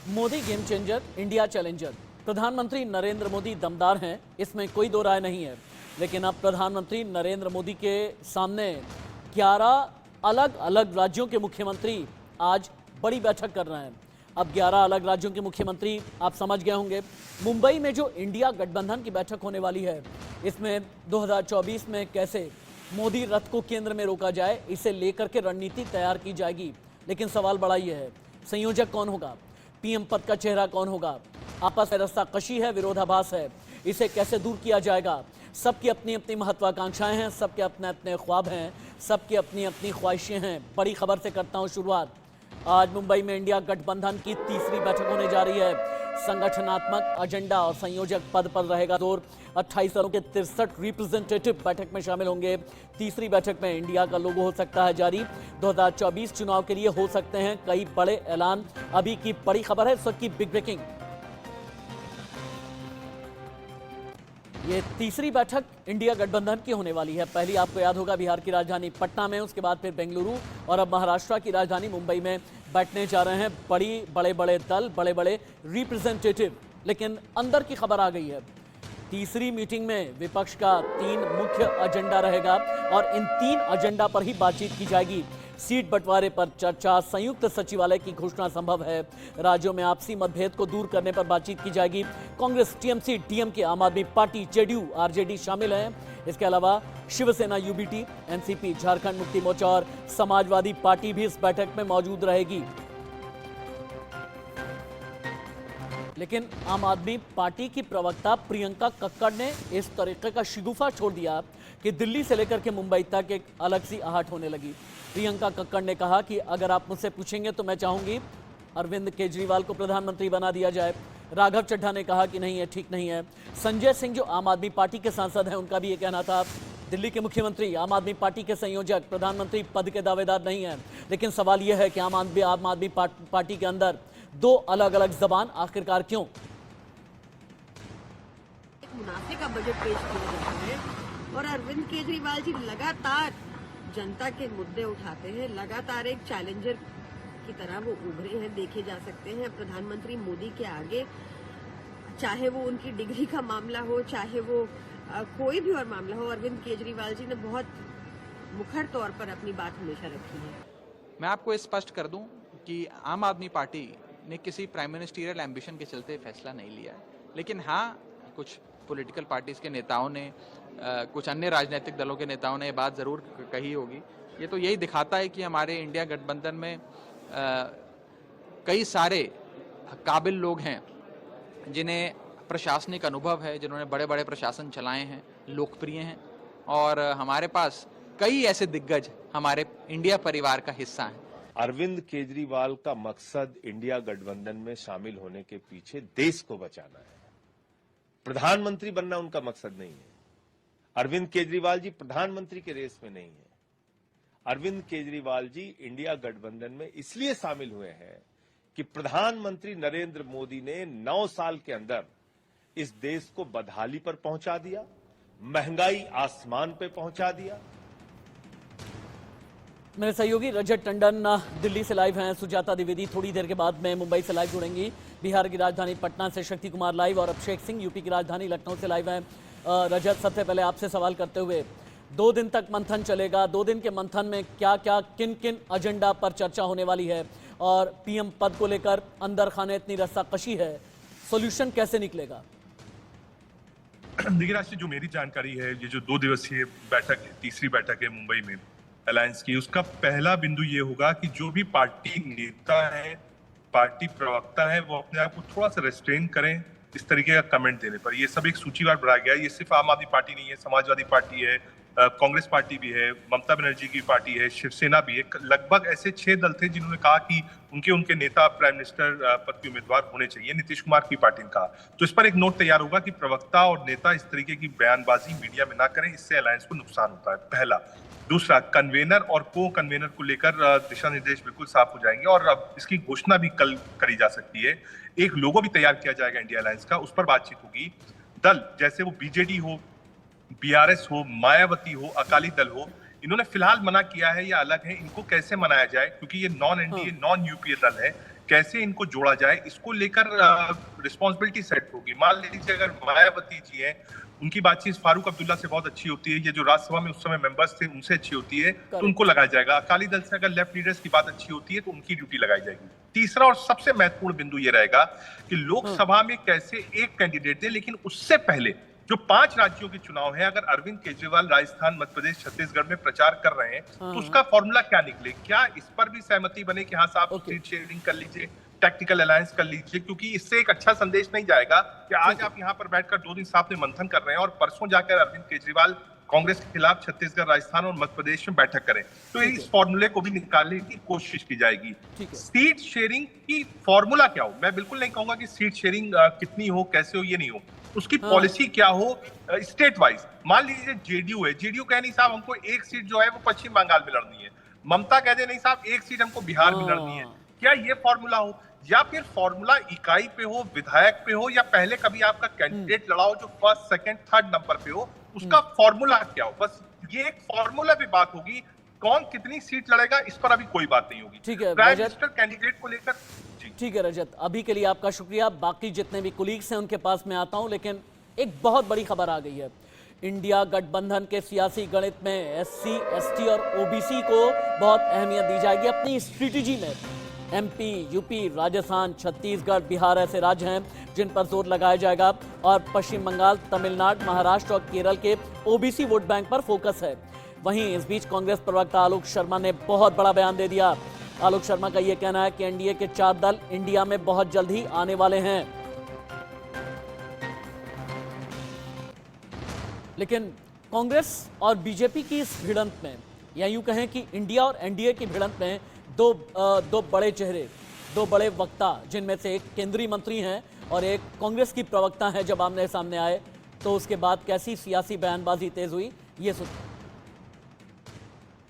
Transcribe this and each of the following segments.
Modi game changer, India challenger. प्रधानमंत्री नरेंद्र मोदी दमदार हैं, इसमें कोई दो राय नहीं है। लेकिन अब प्रधानमंत्री नरेंद्र मोदी के सामने 11 अलग अलग राज्यों के मुख्यमंत्री आज बड़ी बैठक कर रहे हैं। अब 11 अलग राज्यों के मुख्यमंत्री आप समझ गए होंगे। मुंबई में जो इंडिया गठबंधन की बैठक होने वाली है, इसमें 2024 में कैसे मोदी रथ को केंद्र में रोका जाए, इसे लेकर के रणनीति तैयार की जाएगी। लेकिन सवाल बड़ा ये है, संयोजक कौन होगा, पीएम पद का चेहरा कौन होगा। आपस में रस्साकशी है, विरोधाभास है, इसे कैसे दूर किया जाएगा। सबकी अपनी अपनी महत्वाकांक्षाएं हैं, सबके अपने अपने ख्वाब हैं, सबकी अपनी अपनी ख्वाहिशें हैं। बड़ी खबर से करता हूं शुरुआत। आज मुंबई में इंडिया गठबंधन की तीसरी बैठक होने जा रही है। संगठनात्मक एजेंडा और संयोजक पद पर रहेगा जोर। 28 दलों के 63 रिप्रेजेंटेटिव बैठक में शामिल होंगे। तीसरी बैठक में इंडिया का लोगो हो सकता है जारी। 2024 चुनाव के लिए हो सकते हैं कई बड़े ऐलान। अभी की बड़ी खबर है, इस वक्त की बिग ब्रेकिंग। ये तीसरी बैठक इंडिया गठबंधन की होने वाली है। पहली आपको याद होगा बिहार की राजधानी पटना में, उसके बाद फिर बेंगलुरु और अब महाराष्ट्र की राजधानी मुंबई में बैठने जा रहे हैं बड़े बड़े दल, बड़े बड़े रिप्रेजेंटेटिव। लेकिन अंदर की खबर आ गई है, तीसरी मीटिंग में विपक्ष का 3 मुख्य एजेंडा रहेगा और इन 3 एजेंडा पर ही बातचीत की जाएगी। सीट बंटवारे पर चर्चा, संयुक्त सचिवालय की घोषणा संभव है, राज्यों में आपसी मतभेद को दूर करने पर बातचीत की जाएगी। कांग्रेस, टीएमसी, डीएमके, आम आदमी पार्टी, जेडीयू, आरजेडी शामिल हैं। इसके अलावा शिवसेना, यूबीटी, एनसीपी, झारखंड मुक्ति मोर्चा और समाजवादी पार्टी भी इस बैठक में मौजूद रहेगी। लेकिन आम आदमी पार्टी की प्रवक्ता प्रियंका कक्कड़ ने इस तरीके का शिगुफा छोड़ दिया कि दिल्ली से लेकर के मुंबई तक एक अलग सी आहट होने लगी। प्रियंका कक्कड़ ने कहा कि अगर आप मुझसे पूछेंगे तो मैं चाहूंगी अरविंद केजरीवाल को प्रधानमंत्री बना दिया जाए। राघव चड्ढा ने कहा कि नहीं, ये ठीक नहीं है। संजय सिंह जो आम आदमी पार्टी के सांसद हैं, उनका भी ये कहना था दिल्ली के मुख्यमंत्री आम आदमी पार्टी के संयोजक प्रधानमंत्री पद के दावेदार नहीं है। लेकिन सवाल यह है कि आम आदमी पार्टी के अंदर 2 अलग अलग जबान आखिरकार क्यों। एक मुनाफे का बजट पेश किया जाता है और अरविंद केजरीवाल जी लगातार जनता के मुद्दे उठाते हैं, लगातार एक चैलेंजर की तरह वो उभरे हैं, देखे जा सकते हैं प्रधानमंत्री मोदी के आगे। चाहे वो उनकी डिग्री का मामला हो, चाहे वो कोई भी और मामला हो, अरविंद केजरीवाल जी ने बहुत मुखर तौर पर अपनी बात हमेशा रखी है। मैं आपको स्पष्ट कर दूं कि आम आदमी पार्टी ने किसी प्राइम मिनिस्टीरियल एम्बिशन के चलते फैसला नहीं लिया है। लेकिन हाँ, कुछ पॉलिटिकल पार्टीज के नेताओं ने, कुछ अन्य राजनीतिक दलों के नेताओं ने ये बात ज़रूर कही होगी। ये तो यही दिखाता है कि हमारे इंडिया गठबंधन में कई सारे काबिल लोग हैं जिन्हें प्रशासनिक अनुभव है, जिन्होंने बड़े बड़े प्रशासन चलाए हैं, लोकप्रिय हैं, और हमारे पास कई ऐसे दिग्गज हमारे इंडिया परिवार का हिस्सा हैं। अरविंद केजरीवाल का मकसद इंडिया गठबंधन में शामिल होने के पीछे देश को बचाना है, प्रधानमंत्री बनना उनका मकसद नहीं है। अरविंद केजरीवाल जी प्रधानमंत्री के रेस में नहीं है। अरविंद केजरीवाल जी इंडिया गठबंधन में इसलिए शामिल हुए हैं कि प्रधानमंत्री नरेंद्र मोदी ने 9 साल के अंदर इस देश को बदहाली पर पहुंचा दिया, महंगाई आसमान पे पहुंचा दिया। मेरे सहयोगी रजत टंडन दिल्ली से लाइव हैं, सुजाता द्विवेदी थोड़ी देर के बाद में मुंबई से लाइव जुड़ेंगी, बिहार की राजधानी पटना से शक्ति कुमार लाइव और अभिषेक सिंह यूपी की राजधानी लखनऊ से लाइव हैं। रजत, सबसे पहले आपसे सवाल करते हुए, 2 दिन तक मंथन चलेगा, 2 दिन के मंथन में क्या क्या किन किन एजेंडा पर चर्चा होने वाली है और पीएम पद को लेकर अंदर खाने इतनी रस्साकशी है, सॉल्यूशन कैसे निकलेगा? देखिए राष्ट्रीय, जो मेरी जानकारी है, ये जो 2 दिवसीय बैठक है, तीसरी बैठक है मुंबई में अलायंस की, उसका पहला बिंदु ये होगा कि जो भी पार्टी नेता है, पार्टी प्रवक्ता है, वो अपने आप को थोड़ा सा रेस्ट्रेन करें इस तरीके का कमेंट देने पर। ये सब एक सूचीवार बढ़ाया गया है। ये सिर्फ आम आदमी पार्टी नहीं है, समाजवादी पार्टी है, कांग्रेस पार्टी भी है, ममता बनर्जी की पार्टी है, शिवसेना भी है। लगभग ऐसे 6 दल थे जिन्होंने कहा कि उनके नेता प्राइम मिनिस्टर पद के उम्मीदवार होने चाहिए। नीतीश कुमार की पार्टी ने कहा। तो इस पर एक नोट तैयार होगा कि प्रवक्ता और नेता इस तरीके की बयानबाजी मीडिया में ना करें, इससे अलायंस को नुकसान होता है, पहला। दूसरा, कन्वेनर और को कन्वेनर को लेकर दिशा निर्देश बिल्कुल साफ हो जाएंगे और अब इसकी घोषणा भी कल करी जा सकती है। एक लोगो भी तैयार किया जाएगा इंडिया अलायंस का, उस पर बातचीत होगी। दल जैसे वो बीजेडी हो, बीआरएस हो, मायावती हो, अकाली दल हो, इन्होंने फिलहाल मना किया है या अलग है, इनको कैसे मनाया जाए, क्योंकि ये नॉन एनडीए नॉन यूपीए दल है, कैसे इनको जोड़ा जाए, इसको लेकर रिस्पॉन्सिबिलिटी सेट होगी। मान लीजिए अगर मायावती जी हैं, उनकी बातचीत फारूक अब्दुल्ला से बहुत अच्छी होती है, ये जो राज्यसभा में उस समय मेंबर्स थे उनसे अच्छी होती है, तो उनको लगाया जाएगा। अकाली दल से अगर लेफ्ट लीडर्स की बात अच्छी होती है तो उनकी ड्यूटी लगाई जाएगी। तीसरा और सबसे महत्वपूर्ण बिंदु ये रहेगा कि लोकसभा में कैसे एक कैंडिडेट दे, लेकिन उससे पहले जो 5 राज्यों के चुनाव है, अगर अरविंद केजरीवाल राजस्थान, मध्य प्रदेश, छत्तीसगढ़ में प्रचार कर रहे हैं तो उसका फॉर्मूला क्या निकले, क्या इस पर भी सहमति बने कि हाँ साहब सीट शेयरिंग कर लीजिए, टैक्टिकल अलायंस कर लीजिए, क्योंकि इससे एक अच्छा संदेश नहीं जाएगा कि आज आप यहाँ पर बैठकर 2 दिन साथ में मंथन कर रहे हैं और परसों जाकर अरविंद केजरीवाल कांग्रेस के खिलाफ छत्तीसगढ़, राजस्थान और मध्य प्रदेश में बैठक करें। तो इस फॉर्मूले को भी निकालने की कोशिश की जाएगी। सीट शेयरिंग की फॉर्मूला क्या हो, मैं बिल्कुल नहीं कहूंगा कि सीट शेयरिंग कितनी हो, कैसे हो, ये नहीं हो, उसकी पॉलिसी क्या हो स्टेट वाइज। मान लीजिए जेडीयू है, जेडीयू कहे नहीं साहब हमको एक सीट जो है वो पश्चिम बंगाल में लड़नी है, ममता कह दे नहीं साहब एक सीट हमको बिहार में लड़नी है, क्या ये फॉर्मूला हो? या फिर फॉर्मूला इकाई पे हो, विधायक पे हो, या पहले कभी आपका कैंडिडेट लड़ाओ जो फर्स्ट, सेकंड, थर्ड नंबर पे हो, उसका फॉर्मूला क्या हो? बस ये एक फॉर्मूला पे बात होगी, कौन कितनी सीट लड़ेगा इस पर अभी कोई बात नहीं होगी। ठीक है प्राइम मिनिस्टर कैंडिडेट को लेकर। ठीक है रजत, अभी के लिए आपका शुक्रिया। बाकी जितने भी कुलीग्स हैं उनके पास मैं आता हूं, लेकिन एक बहुत बड़ी खबर आ गई है। इंडिया गठबंधन के सियासी गणित में एससी, एसटी और ओबीसी को बहुत अहमियत दी जाएगी अपनी स्ट्रेटेजी में। एमपी, यूपी, राजस्थान, छत्तीसगढ़, बिहार ऐसे राज्य हैं जिन पर जोर लगाया जाएगा और पश्चिम बंगाल, तमिलनाडु, महाराष्ट्र और केरल के ओबीसी वोट बैंक पर फोकस है। वहीं इस बीच कांग्रेस प्रवक्ता आलोक शर्मा ने बहुत बड़ा बयान दे दिया। आलोक शर्मा का यह कहना है कि एनडीए के 4 दल इंडिया में बहुत जल्द ही आने वाले हैं। लेकिन कांग्रेस और बीजेपी की इस भिड़ंत में, या यूं कहें कि इंडिया और एनडीए की भिड़ंत में दो बड़े चेहरे, 2 बड़े वक्ता, जिनमें से एक केंद्रीय मंत्री हैं और एक कांग्रेस की प्रवक्ता है, जब आमने सामने आए तो उसके बाद कैसी सियासी बयानबाजी तेज हुई, ये सुनिए।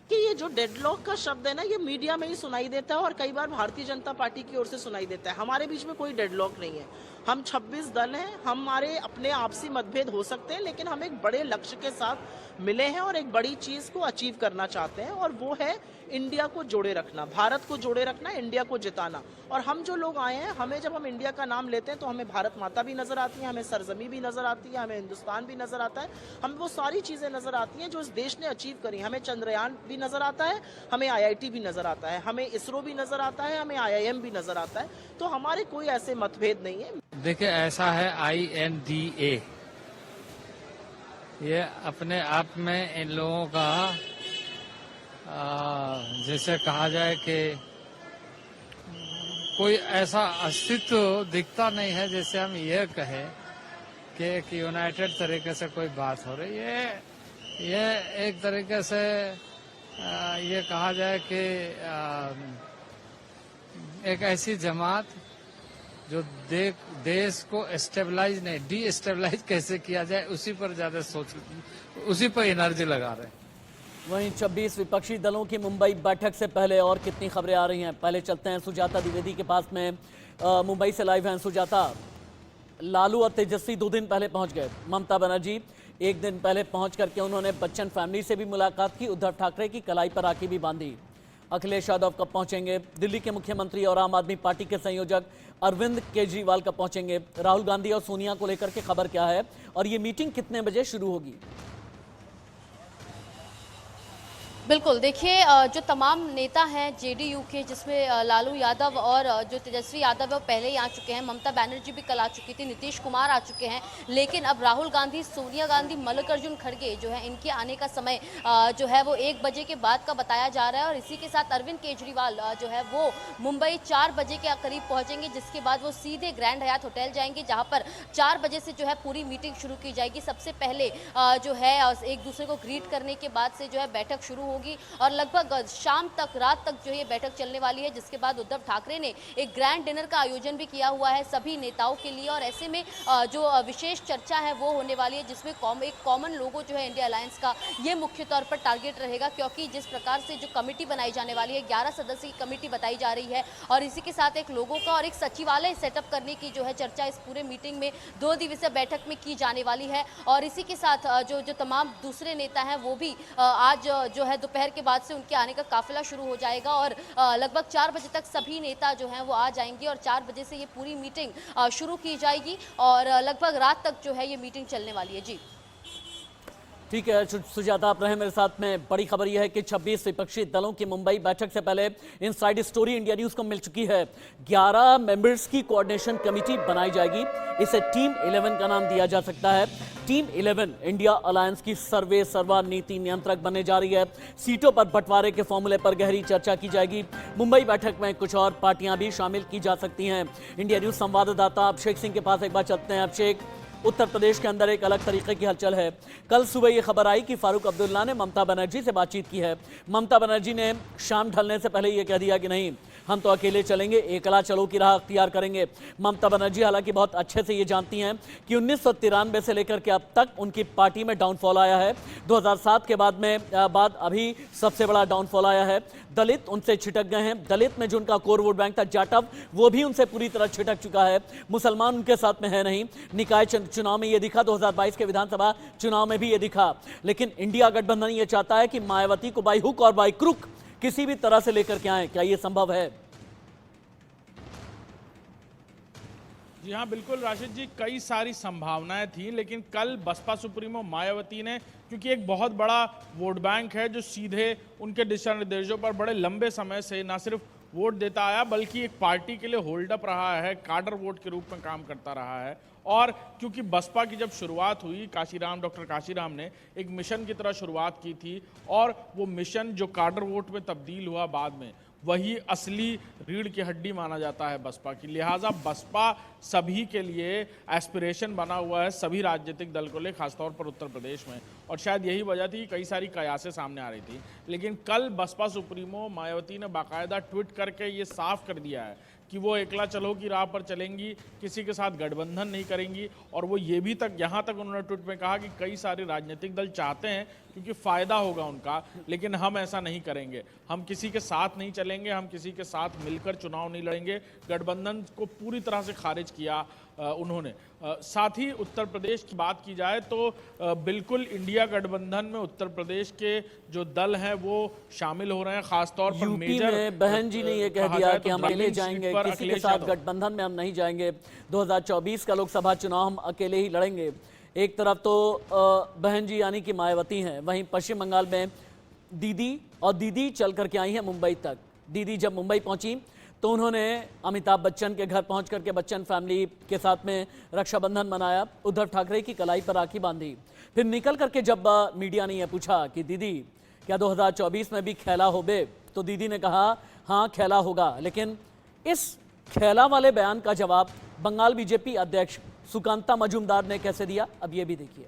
कि ये जो डेडलॉक का शब्द है ना, ये मीडिया में ही सुनाई देता है और कई बार भारतीय जनता पार्टी की ओर से सुनाई देता है। हमारे बीच में कोई डेडलॉक नहीं है। हम 26 दल हैं, हमारे अपने आपसी मतभेद हो सकते हैं, लेकिन हम एक बड़े लक्ष्य के साथ मिले हैं और एक बड़ी चीज को अचीव करना चाहते हैं, और वो है इंडिया को जोड़े रखना, भारत को जोड़े रखना, इंडिया को जिताना। और हम जो लोग आए हैं, हमें जब हम इंडिया का नाम लेते हैं तो हमें भारत माता भी नजर आती है, हमें सरजमी भी नजर आती है, हमें हिंदुस्तान भी नजर आता है, हमें वो सारी चीजें नजर आती हैं जो इस देश ने अचीव करी। हमें चंद्रयान भी नजर आता है, हमें IIT भी नजर आता है, हमें इसरो भी नजर आता है, हमें IIM भी नजर आता है। तो हमारे कोई ऐसे मतभेद नहीं है। देखिए, ऐसा है INDA, ये अपने आप में इन लोगों का जैसे कहा जाए कि कोई ऐसा अस्तित्व दिखता नहीं है जैसे हम ये कहें कि एक यूनाइटेड तरीके से कोई बात हो रही है। ये एक तरीके से ये कहा जाए कि एक ऐसी जमात जो देश को स्टेबलाइज नहीं, डी-स्टेबलाइज कैसे किया जाए उसी पर ज्यादा उसी पर एनर्जी लगा रहे हैं। वहीं 26 विपक्षी दलों की मुंबई बैठक से पहले और कितनी खबरें आ रही हैं, पहले चलते हैं सुजाता द्विवेदी के पास में। मुंबई से लाइव हैं सुजाता। लालू और तेजस्वी 2 दिन पहले पहुंच गए, ममता बनर्जी 1 दिन पहले पहुंच करके उन्होंने बच्चन फैमिली से भी मुलाकात की, उद्धव ठाकरे की कलाई पर राखी भी बांधी। अखिलेश यादव कब पहुंचेंगे? दिल्ली के मुख्यमंत्री और आम आदमी पार्टी के संयोजक अरविंद केजरीवाल कब पहुंचेंगे? राहुल गांधी और सोनिया को लेकर के खबर क्या है और ये मीटिंग कितने बजे शुरू होगी? बिल्कुल, देखिए जो तमाम नेता हैं जेडीयू के, जिसमें लालू यादव और जो तेजस्वी यादव है पहले ही आ चुके हैं, ममता बनर्जी भी कल आ चुकी थी, नीतीश कुमार आ चुके हैं, लेकिन अब राहुल गांधी, सोनिया गांधी, मल्लिकार्जुन खड़गे जो है, इनके आने का समय जो है वो 1 बजे के बाद का बताया जा रहा है। और इसी के साथ अरविंद केजरीवाल जो है वो मुंबई 4 बजे के करीब पहुंचेंगे, जिसके बाद वो सीधे ग्रैंड हयात होटल जाएंगे, जहाँ पर 4 बजे से जो है पूरी मीटिंग शुरू की जाएगी। सबसे पहले जो है एक दूसरे को ग्रीट करने के बाद से जो है बैठक शुरू होगी और लगभग शाम तक, रात तक जो ये बैठक चलने वाली है, जिसके बाद उद्धव ठाकरे ने एक ग्रैंड डिनर का आयोजन भी किया हुआ है सभी नेताओं के लिए। और ऐसे में जो विशेष चर्चा है वो होने वाली है, जिसमें एक कॉमन लोगो जो है इंडिया अलायंस का, ये मुख्य तौर पर टारगेट रहेगा, क्योंकि जिस प्रकार से जो कमेटी बनाई जाने वाली है, 11 सदस्यीय कमेटी बताई जा रही है, और इसी के साथ एक लोगों का और एक सचिवालय सेटअप करने की जो है चर्चा इस पूरे मीटिंग में 2 दिवसीय बैठक में की जाने वाली है। और इसी के साथ जो तमाम दूसरे नेता हैं वो भी आज जो है दोपहर के बाद से उनके आने का काफिला शुरू हो जाएगा और लगभग 4 बजे तक सभी नेता जो हैं वो आ जाएंगे और 4 बजे से ये पूरी मीटिंग शुरू की जाएगी और लगभग रात तक जो है ये मीटिंग चलने वाली है। जी ठीक है सुजाता, आप रहे मेरे साथ में। बड़ी खबर यह है कि 26 विपक्षी दलों की मुंबई बैठक से पहले इनसाइड स्टोरी इंडिया न्यूज को मिल चुकी है। 11 मेंबर्स की कोऑर्डिनेशन कमेटी बनाई जाएगी। इसे टीम 11 का नाम दिया जा सकता है। टीम 11 इंडिया अलायंस की सर्वा नीति नियंत्रक बनने जा रही है। सीटों पर बंटवारे के फॉर्मूले पर गहरी चर्चा की जाएगी। मुंबई बैठक में कुछ और पार्टियां भी शामिल की जा सकती हैं। इंडिया न्यूज संवाददाता अभिषेक सिंह के पास एक बार चलते हैं। अभिषेक, उत्तर प्रदेश के अंदर एक अलग तरीके की हलचल है। कल सुबह ये खबर आई कि फारूक अब्दुल्ला ने ममता बनर्जी से बातचीत की है। ममता बनर्जी ने शाम ढलने से पहले ये कह दिया कि नहीं, हम तो अकेले चलेंगे, एकला चलो की राह अख्तियार करेंगे। ममता बनर्जी हालांकि बहुत अच्छे से ये जानती हैं कि 1993 से लेकर के अब तक उनकी पार्टी में डाउनफॉल आया है। 2007 के बाद अभी सबसे बड़ा डाउनफॉल आया है। दलित उनसे छिटक गए हैं। दलित में जो उनका कोर वोट बैंक था जाटव, वो भी उनसे पूरी तरह छिटक चुका है। मुसलमान उनके साथ में है नहीं। निकाय चुनाव में ये दिखा, 2022 के विधानसभा चुनाव में भी ये दिखा। लेकिन इंडिया गठबंधन ये चाहता है कि मायावती को बाई हुक और बाई क्रुक किसी भी तरह से लेकर के आए। क्या ये संभव है? जी हाँ, बिल्कुल राशिद जी, कई सारी संभावनाएं थी, लेकिन कल बसपा सुप्रीमो मायावती ने, क्योंकि एक बहुत बड़ा वोट बैंक है जो सीधे उनके दिशा निर्देशों पर बड़े लंबे समय से न सिर्फ वोट देता आया बल्कि एक पार्टी के लिए होल्ड अप रहा है, काडर वोट के रूप में काम करता रहा है। और क्योंकि बसपा की जब शुरुआत हुई, डॉक्टर काशीराम ने एक मिशन की तरह शुरुआत की थी और वो मिशन जो काडर वोट में तब्दील हुआ बाद में, वही असली रीढ़ की हड्डी माना जाता है बसपा की। लिहाजा बसपा सभी के लिए एस्पिरेशन बना हुआ है, सभी राजनीतिक दल को ले, खासतौर पर उत्तर प्रदेश में। और शायद यही वजह थी कि कई सारी कयासें सामने आ रही थी। लेकिन कल बसपा सुप्रीमो मायावती ने बाकायदा ट्वीट करके ये साफ कर दिया है कि वो एकला चलो की राह पर चलेंगी, किसी के साथ गठबंधन नहीं करेंगी। और वो ये भी तक, यहाँ तक उन्होंने ट्वीट में कहा कि कई सारे राजनीतिक दल चाहते हैं क्योंकि फ़ायदा होगा उनका, लेकिन हम ऐसा नहीं करेंगे। हम किसी के साथ नहीं चलेंगे, हम किसी के साथ मिलकर चुनाव नहीं लड़ेंगे। गठबंधन को पूरी तरह से खारिज किया उन्होंने। साथ ही उत्तर प्रदेश की बात की जाए तो बिल्कुल इंडिया गठबंधन में उत्तर प्रदेश के जो दल हैं वो शामिल हो रहे हैं, खासतौर पर मेजर में बहन जी ने ये कह दिया कि हम अकेले जाएंगे, किसी के साथ गठबंधन में हम नहीं जाएंगे। 2024 का लोकसभा चुनाव हम अकेले ही लड़ेंगे। एक तरफ तो बहन जी यानी कि मायावती हैं, वहीं पश्चिम बंगाल में दीदी चल करके आई हैं मुंबई तक। दीदी जब मुंबई पहुंची तो उन्होंने अमिताभ बच्चन के घर पहुंच करके बच्चन फैमिली के साथ में रक्षाबंधन मनाया, उद्धव ठाकरे की कलाई पर राखी बांधी। फिर निकल करके जब मीडिया ने यह पूछा कि दीदी क्या 2024 में भी खेला होबे, तो दीदी ने कहा हाँ खेला होगा। लेकिन इस खेला वाले बयान का जवाब बंगाल बीजेपी अध्यक्ष सुकांता मजूमदार ने कैसे दिया, अब ये भी देखिए।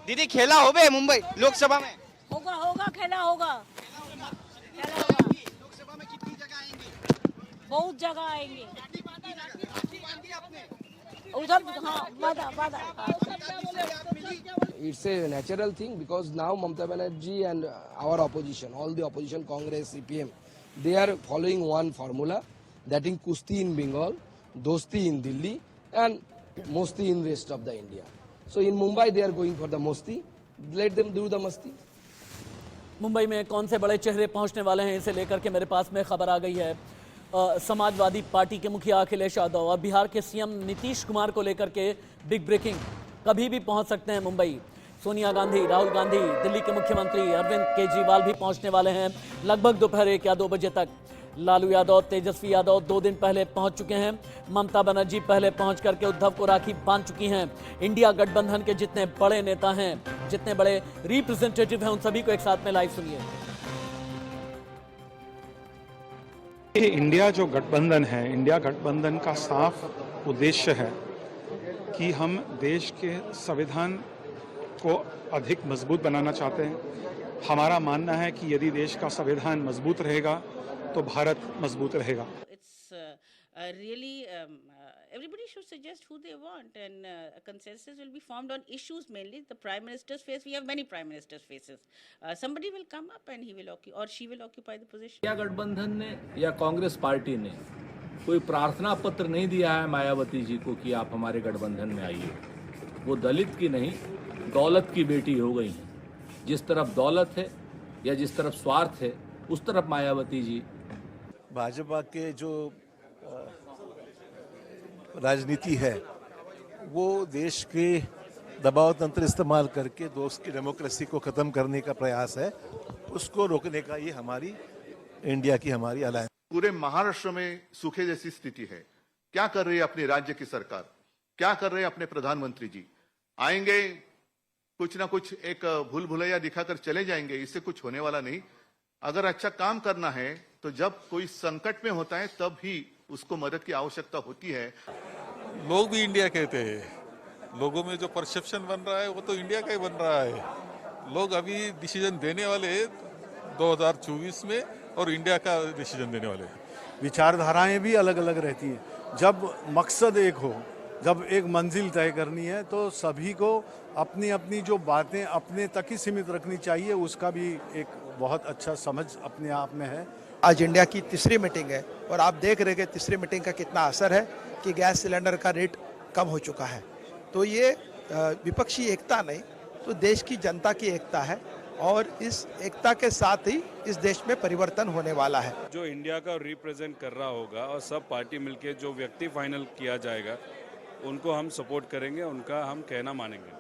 दीदी खेला होबे मुंबई लोकसभा में? होगा खेला होगा। लोकसभा में कितनी जगह आएंगे? बहुत जगह आएंगे उधर। हाँ, वादा। It's a natural thing because now Mamata Banerjee and our opposition, all the opposition, Congress, CPM, they are following one formula, that is Kusti in Bengal, Dosti in Delhi, and Mosti in rest of the India. So in Mumbai they are going for the Mosti. Let them do the Masti. Mumbai में कौन से बड़े चेहरे पहुंचने वाले हैं, इसे लेकर के मेरे पास में खबर आ गई है। समाजवादी पार्टी के मुखिया अखिलेश यादव और बिहार के सीएम नीतीश कुमार को लेकर के बिग ब्रेकिंग, कभी भी पहुंच सकते हैं मुंबई। सोनिया गांधी, राहुल गांधी, दिल्ली के मुख्यमंत्री अरविंद केजरीवाल भी पहुंचने वाले हैं लगभग दोपहर 1 या 2 बजे तक। लालू यादव, तेजस्वी यादव 2 दिन पहले पहुंच चुके हैं। ममता बनर्जी पहले पहुंच करके उद्धव को राखी बांध चुकी हैं। इंडिया गठबंधन के जितने बड़े नेता हैं, जितने बड़े रिप्रेजेंटेटिव हैं, उन सभी को एक साथ में लाइव सुनिए। इंडिया जो गठबंधन है, इंडिया गठबंधन का साफ उद्देश्य है कि हम देश के संविधान को अधिक मजबूत बनाना चाहते हैं। हमारा मानना है कि यदि देश का संविधान मजबूत रहेगा तो भारत मजबूत रहेगा। Really, everybody should suggest who they want, and a consensus will be formed on issues mainly. The Prime Minister's face, we have many Prime Minister's faces. Somebody will come up and he will or she will occupy the position. या गठबंधन ने या Congress party ने कोई प्रार्थना पत्र नहीं दिया है मायावती जी को कि आप हमारे गठबंधन में आइए। वो दलित की नहीं, दौलत की बेटी हो गई हैं। जिस तरफ दौलत है या जिस तरफ स्वार्थ है, उस तरफ मायावती जी। भाजपा के जो राजनीति है वो देश के दबाव तंत्र इस्तेमाल करके देश की डेमोक्रेसी को खत्म करने का प्रयास है। उसको रोकने का ये हमारी इंडिया की हमारी अलायंस। पूरे महाराष्ट्र में सूखे जैसी स्थिति है। क्या कर रही है अपने राज्य की सरकार, क्या कर रहे हैं अपने प्रधानमंत्री जी? आएंगे कुछ ना कुछ एक भूल भुलैया दिखाकर चले जाएंगे, इससे कुछ होने वाला नहीं। अगर अच्छा काम करना है तो जब कोई संकट में होता है तब ही उसको मदद की आवश्यकता होती है। लोग भी इंडिया कहते हैं, लोगों में जो परसेप्शन बन रहा है वो तो इंडिया का ही बन रहा है। लोग अभी डिसीजन देने वाले 2024 में और इंडिया का डिसीजन देने वाले। विचारधाराएं भी अलग अलग रहती हैं। जब मकसद एक हो, जब एक मंजिल तय करनी है तो सभी को अपनी अपनी जो बातें अपने तक ही सीमित रखनी चाहिए, उसका भी एक बहुत अच्छा समझ अपने आप में है। आज इंडिया की तीसरी मीटिंग है और आप देख रहे हैं कि तीसरी मीटिंग का कितना असर है कि गैस सिलेंडर का रेट कम हो चुका है। तो ये विपक्षी एकता नहीं तो देश की जनता की एकता है और इस एकता के साथ ही इस देश में परिवर्तन होने वाला है। जो इंडिया का रिप्रेजेंट कर रहा होगा और सब पार्टी मिलके जो व्यक्ति फाइनल किया जाएगा उनको हम सपोर्ट करेंगे, उनका हम कहना मानेंगे।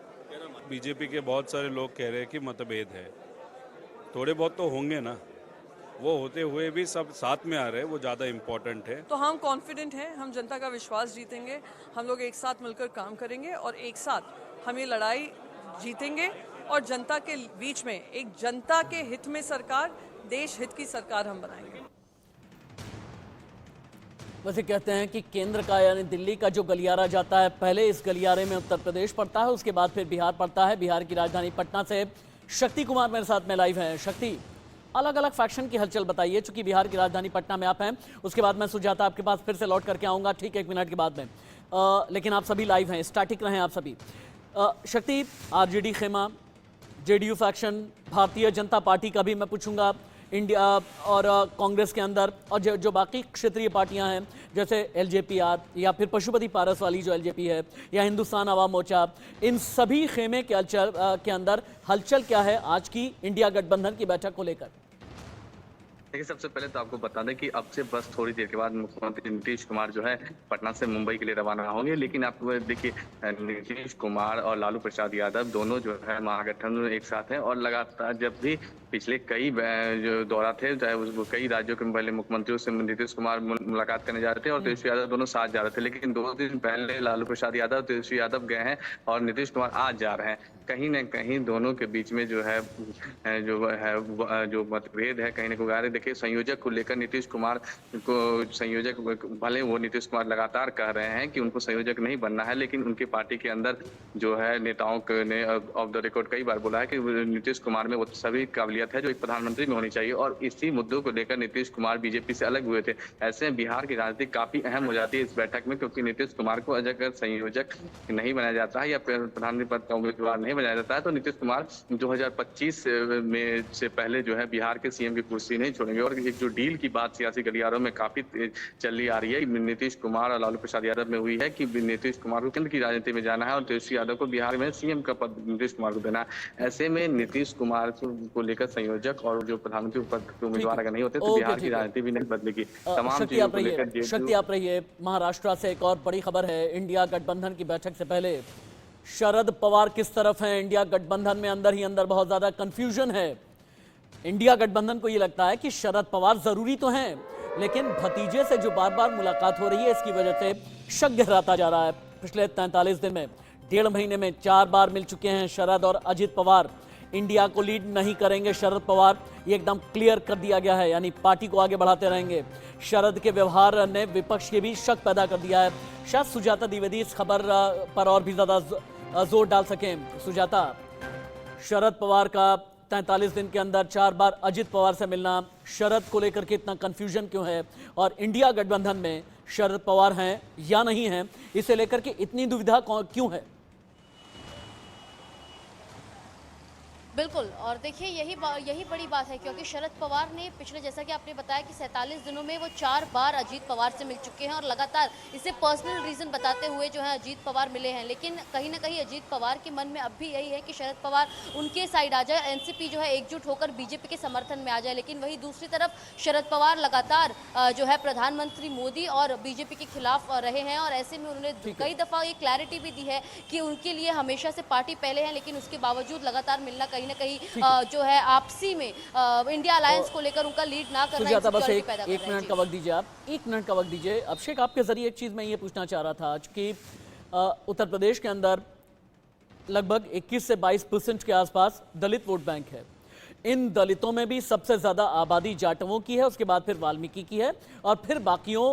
बीजेपी के बहुत सारे लोग कह रहे हैं कि मतभेद है, थोड़े बहुत तो होंगे ना, वो होते हुए भी सब साथ में आ रहे हैं, वो ज़्यादा इम्पोर्टेंट है। तो हम कॉन्फिडेंट हैं, हम जनता का विश्वास जीतेंगे, हम लोग एक साथ मिलकर काम करेंगे और एक साथ हम ये लड़ाई जीतेंगे और जनता के बीच में एक जनता के हित में सरकार, देश हित की सरकार हम बनाएंगे। वैसे कहते हैं कि केंद्र का यानी दिल्ली का जो गलियारा जाता है, पहले इस गलियारे में उत्तर प्रदेश पड़ता है, उसके बाद फिर बिहार पड़ता है। बिहार की राजधानी पटना से शक्ति कुमार मेरे साथ में लाइव हैं। शक्ति, अलग अलग फैक्शन की हलचल बताइए, चूंकि बिहार की राजधानी पटना में आप हैं। उसके बाद मैं सुजाता आपके पास फिर से लौट करके आऊँगा, ठीक 1 मिनट के बाद में। लेकिन आप सभी लाइव हैं, स्टैटिक रहें आप सभी। शक्ति, आरजेडी खेमा, JDU faction, Bharatiya Janata party का भी मैं पूछूंगा, इंडिया और कांग्रेस के अंदर, और जो बाकी क्षेत्रीय पार्टियां हैं जैसे एलजेपीआर या फिर पशुपति पारस वाली जो एलजेपी है या हिंदुस्तान आवाम मोर्चा, इन सभी खेमे के अंदर हलचल क्या है आज की इंडिया गठबंधन की बैठक को लेकर? देखिए, सबसे पहले तो आपको बता दें कि अब से बस थोड़ी देर के बाद मुख्यमंत्री नीतीश कुमार जो है पटना से मुंबई के लिए रवाना होंगे। लेकिन आप देखिए, नीतीश कुमार और लालू प्रसाद यादव दोनों जो है महागठबंधन में एक साथ हैं और लगातार जब भी पिछले कई जो दौरा थे, चाहे वो कई राज्यों के पहले मुख्यमंत्रियों से नीतीश कुमार मुलाकात करने जा रहे थे और तेजस्वी यादव दोनों साथ जा रहे थे। लेकिन 2 दिन पहले लालू प्रसाद यादव तेजस्वी यादव गए हैं और नीतीश कुमार आज जा रहे हैं। कहीं न कहीं दोनों के बीच में जो मतभेद है, कहीं न कहीं देखिए, संयोजक को लेकर नीतीश कुमार को संयोजक, भले वो नीतीश कुमार लगातार कह रहे हैं कि उनको संयोजक नहीं बनना है, लेकिन उनकी पार्टी के अंदर जो है नेताओं ने ऑफ द रिकॉर्ड कई बार बोला है कि नीतीश कुमार में वो सभी काबिलियत है जो एक प्रधानमंत्री में होनी चाहिए। और इसी मुद्दों को लेकर नीतीश कुमार बीजेपी से अलग हुए थे। ऐसे में बिहार की राजनीति काफी अहम हो जाती है इस बैठक में, क्योंकि नीतीश कुमार को अगर संयोजक नहीं बनाया जाता है या प्रधानमंत्री पद का उम्मीदवार नहीं बनाया जाता है तो नीतीश कुमार 2025 में से पहले जो है बिहार के सीएम की कुर्सी नहीं छोड़ेंगे। और एक जो डील की बात सियासी गलियारों में काफी चली आ रही है, नीतीश कुमार और लालू प्रसाद यादव में हुई है कि नीतीश कुमार को केंद्र की राजनीति में जाना है और तेजस्वी यादव को बिहार में सीएम का पद नीतीश कुमार को देना है। ऐसे में नीतीश कुमार को लेकर संयोजक और जो प्रधानमंत्री पद के उम्मीदवार अगर नहीं होते तो बिहार की राजनीति भी नहीं बदलेगी। तमाम चीजों को लेकर शक्ति आप रहिए। महाराष्ट्र से एक और बड़ी खबर है, इंडिया गठबंधन की बैठक से पहले शरद पवार किस तरफ हैं? इंडिया गठबंधन में अंदर ही अंदर बहुत ज्यादा कंफ्यूजन है। इंडिया गठबंधन को ये लगता है कि शरद पवार जरूरी तो हैं, लेकिन भतीजे से जो बार बार मुलाकात हो रही है इसकी वजह से शक गहराता जा रहा है। पिछले 43 दिन में 1.5 महीने में 4 बार मिल चुके हैं शरद और अजित पवार। इंडिया को लीड नहीं करेंगे शरद पवार, ये एकदम क्लियर कर दिया गया है, यानी पार्टी को आगे बढ़ाते रहेंगे। शरद के व्यवहार ने विपक्ष के भी शक पैदा कर दिया है। शायद सुजाता द्विवेदी इस खबर पर और भी ज्यादा जोर डाल सकें। सुजाता, शरद पवार का 43 दिन के अंदर 4 बार अजित पवार से मिलना, शरद को लेकर के इतना कंफ्यूजन क्यों है? और इंडिया गठबंधन में शरद पवार हैं या नहीं हैं, इसे लेकर के इतनी दुविधा क्यों है? बिल्कुल, और देखिए यही बड़ी बात है, क्योंकि शरद पवार ने पिछले, जैसा कि आपने बताया कि 47 दिनों में वो 4 बार अजीत पवार से मिल चुके हैं और लगातार इसे पर्सनल रीजन बताते हुए जो है अजीत पवार मिले हैं। लेकिन कहीं ना कहीं अजीत पवार के मन में अब भी यही है कि शरद पवार उनके साइड आ जाए, एनसीपी जो है एकजुट होकर बीजेपी के समर्थन में आ जाए। लेकिन वही दूसरी तरफ शरद पवार लगातार जो है प्रधानमंत्री मोदी और बीजेपी के खिलाफ रहे हैं, और ऐसे में उन्होंने कई दफा ये क्लैरिटी भी दी है कि उनके लिए हमेशा से पार्टी पहले है, लेकिन उसके बावजूद लगातार मिलना कहीं ना कहीं जो है आपसी में इंडिया अलायंस को लेकर उनका लीड ना करना, सुजाता बस insecurity पैदा कर एक रहा है। मिनट का वक्त दीजिए, आप 1 मिनट का वक्त दीजिए। अभिषेक, आपके जरिए एक चीज मैं ये पूछना चाह रहा था कि उत्तर प्रदेश के अंदर लगभग 21 से 22% के आसपास दलित वोट बैंक है। इन दलितों में भी सबसे ज्यादा आबादी जाटवों की है, उसके बाद फिर वाल्मीकि की है, और फिर बाकियों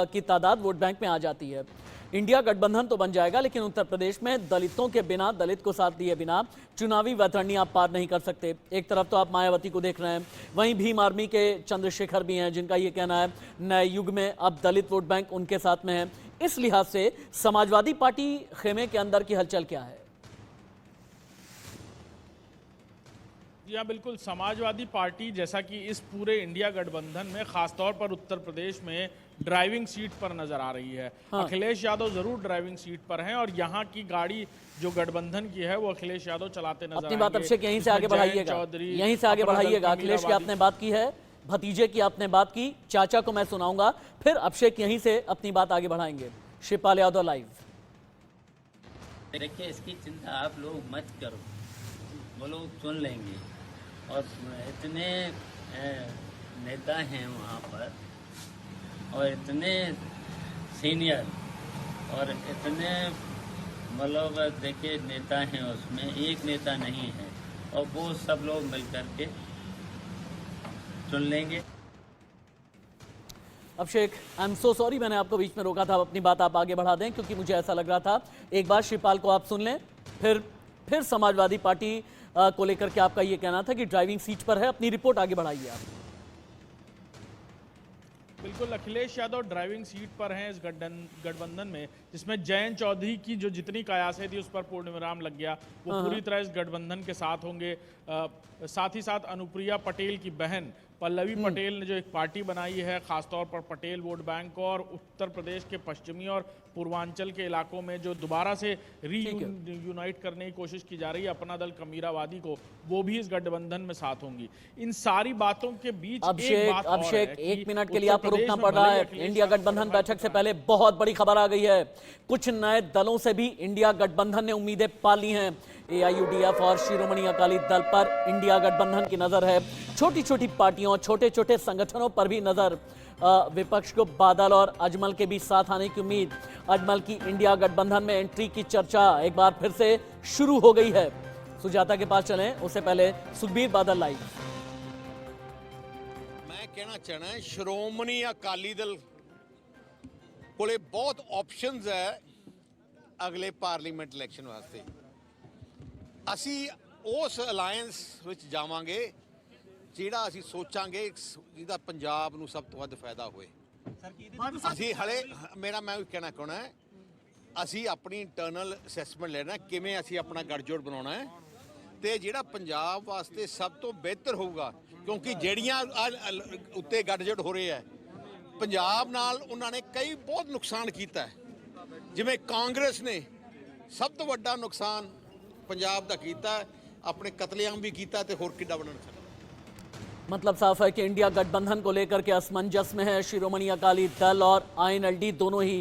की तादाद वोट बैंक में आ जाती है। इंडिया गठबंधन तो बन जाएगा, लेकिन उत्तर प्रदेश में दलितों के बिना, दलित को साथ दिए बिना चुनावी वैतरणी आप पार नहीं कर सकते। एक तरफ तो आप मायावती को देख रहे हैं, वहीं भीम आर्मी के चंद्रशेखर भी हैं, जिनका ये कहना है नए युग में अब दलित वोट बैंक उनके साथ में है। इस लिहाज से समाजवादी पार्टी खेमे के अंदर की हलचल क्या है? जी हाँ, बिल्कुल, समाजवादी पार्टी जैसा कि इस पूरे इंडिया गठबंधन में खासतौर पर उत्तर प्रदेश में ड्राइविंग सीट पर नजर आ रही है। हाँ। अखिलेश यादव जरूर ड्राइविंग सीट पर हैं और यहाँ की गाड़ी जो गठबंधन की है वो अखिलेश यादव चलाते नजर अपनी बात अभिषेक यहीं से आगे बढ़ाइएगा, यहीं से आगे बढ़ाइएगा। अखिलेश की आपने बात की है, भतीजे की आपने बात की, चाचा को मैं सुनाऊंगा, फिर अभिषेक यहीं से अपनी बात आगे बढ़ाएंगे। शिवपाल यादव लाइव। देखिए, इसकी चिंता आप लोग मत करो, वो लोग सुन लेंगे। और इतने नेता हैं वहाँ पर, और इतने सीनियर, और इतने मतलब देखिए नेता हैं, उसमें एक नेता नहीं है, और वो सब लोग मिलकर के सुन लेंगे। अभिषेक, आई एम सो सॉरी, मैंने आपको बीच में रोका था। अपनी बात आप आगे बढ़ा दें, क्योंकि मुझे ऐसा लग रहा था एक बार शिवपाल को आप सुन लें, फिर समाजवादी पार्टी को लेकर के आपका ये कहना था कि ड्राइविंग सीट पर है। अपनी रिपोर्ट आगे बढ़ाइए आप। बिल्कुल, अखिलेश यादव ड्राइविंग सीट पर हैं इस गठबंधन में, जिसमें जयंत चौधरी की जो जितनी कयासें थी उस पर पूर्ण विराम लग गया। वो पूरी तरह इस गठबंधन के साथ होंगे। साथ ही साथ अनुप्रिया पटेल की बहन पल्लवी पटेल ने जो एक पार्टी बनाई है, खासतौर पर पटेल वोट बैंक को, और उत्तर प्रदेश के पश्चिमी और पूर्वांचल के इलाकों में जो दोबारा से यूनाइट करने की कोशिश की जा रही है अपना दल कमीरावादी को, वो भी इस गठबंधन में साथ होंगी। इन सारी बातों के बीच अभिषेक 1 मिनट के लिए आपको रोकना पड़ रहा है। इंडिया गठबंधन बैठक से पहले बहुत बड़ी खबर आ गई है। कुछ नए दलों से भी इंडिया गठबंधन ने उम्मीदें पाली हैं। AIUDF और शिरोमणि अकाली दल पर इंडिया गठबंधन की नजर है। छोटी छोटी पार्टियों, छोटे छोटे संगठनों पर भी नजर। विपक्ष को बादल और अजमल के बीच साथ आने की उम्मीद। अजमल की इंडिया गठबंधन में एंट्री की चर्चा एक बार फिर से शुरू हो गई है। सुजाता के पास चलें, उससे पहले सुखबीर बादल लाइव। मैं कहना चाहना है, श्रोमणी अकाली दल कोले बहुत ऑप्शंस है अगले पार्लीमेंट इलेक्शन वास्ते। ਅਸੀਂ ਉਸ ਅਲਾਈਅੰਸ ਵਿੱਚ ਜਾਵਾਂਗੇ ਜਿਹੜਾ ਅਸੀਂ ਸੋਚਾਂਗੇ ਜਿਹਦਾ ਪੰਜਾਬ ਨੂੰ ਸਭ ਤੋਂ ਵੱਧ ਫਾਇਦਾ ਹੋਏ। ਅਸੀਂ ਹਲੇ ਮੈਂ ਵੀ ਕਹਿਣਾ ਚਾਹੁੰਦਾ ਹੈ, ਅਸੀਂ ਆਪਣੀ ਇੰਟਰਨਲ ਅਸੈਸਮੈਂਟ ਲੈਣਾ ਕਿਵੇਂ ਅਸੀਂ ਆਪਣਾ ਗੱਠਜੋੜ ਬਣਾਉਣਾ ਹੈ ਤੇ ਜਿਹੜਾ ਪੰਜਾਬ ਵਾਸਤੇ ਸਭ ਤੋਂ ਬਿਹਤਰ ਹੋਊਗਾ, ਕਿਉਂਕਿ ਜਿਹੜੀਆਂ ਉੱਤੇ ਗੱਠਜੋੜ ਹੋ ਰਹੇ ਹੈ ਪੰਜਾਬ ਨਾਲ ਉਹਨਾਂ ਨੇ ਕਈ ਬਹੁਤ ਨੁਕਸਾਨ ਕੀਤਾ ਹੈ। ਜਿਵੇਂ ਕਾਂਗਰਸ ਨੇ ਸਭ ਤੋਂ ਵੱਡਾ ਨੁਕਸਾਨ पंजाब का कीता, अपने कतलेआम भी कीता, ते होर किड्डा बनना चाहिए। मतलब साफ है कि इंडिया गठबंधन को लेकर के असमंजस में है शिरोमणि अकाली दल और INLD दोनों ही।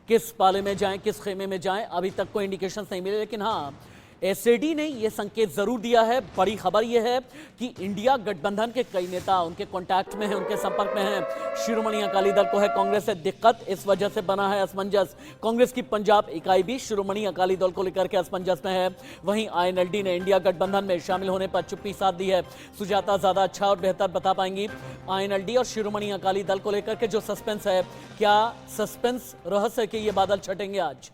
किस पाले में जाएं, किस खेमे में जाएं, अभी तक कोई इंडिकेशंस नहीं मिले। लेकिन हाँ, SAD ने यह संकेत जरूर दिया है। बड़ी खबर यह है कि इंडिया गठबंधन के कई नेता उनके कांटेक्ट में हैं, उनके संपर्क में हैं। शिरोमणि अकाली दल को है कांग्रेस से दिक्कत, इस वजह से बना है असमंजस। कांग्रेस की पंजाब इकाई भी शिरोमणि अकाली दल को लेकर के असमंजस में है। वहीं INLD ने इंडिया गठबंधन में शामिल होने पर चुप्पी साध दी है। सुजाता ज्यादा अच्छा और बेहतर बता पाएंगी, INLD और शिरोमणि अकाली दल को लेकर के जो सस्पेंस है, क्या सस्पेंस रहस्य के ये बादल छटेंगे आज?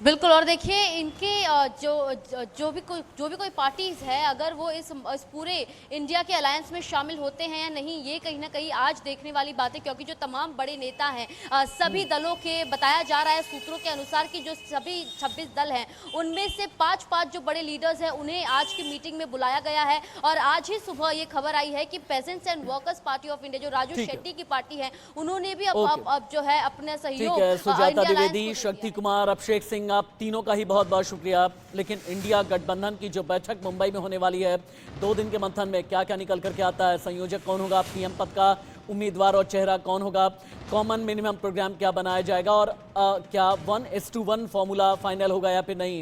बिल्कुल। और देखिए इनके जो भी कोई पार्टीज है, अगर वो इस पूरे इंडिया के अलायंस में शामिल होते हैं या नहीं, ये कहीं ना कहीं आज देखने वाली बात है, क्योंकि जो तमाम बड़े नेता हैं सभी दलों के, बताया जा रहा है सूत्रों के अनुसार कि जो सभी 26 दल हैं उनमें से 5 जो बड़े लीडर्स हैं उन्हें आज की मीटिंग में बुलाया गया है। और आज ही सुबह ये खबर आई है कि pageants and workers party of India, जो राजू शेट्टी की पार्टी है, उन्होंने भी अब जो है अपने सहयोग, ठीक है, सुजाता द्विवेदी, शक्ति कुमार, अभिषेक सिंह, आप तीनों का ही बहुत बहुत शुक्रिया। लेकिन इंडिया गठबंधन की जो बैठक मुंबई में होने वाली है, 2 दिन के मंथन में क्या क्या निकल करके आता है, संयोजक कौन होगा, पीएम पद का उम्मीदवार और चेहरा कौन होगा, कॉमन मिनिमम प्रोग्राम क्या बनाया जाएगा, और क्या 1:1 फॉर्मूला फाइनल होगा या फिर नहीं,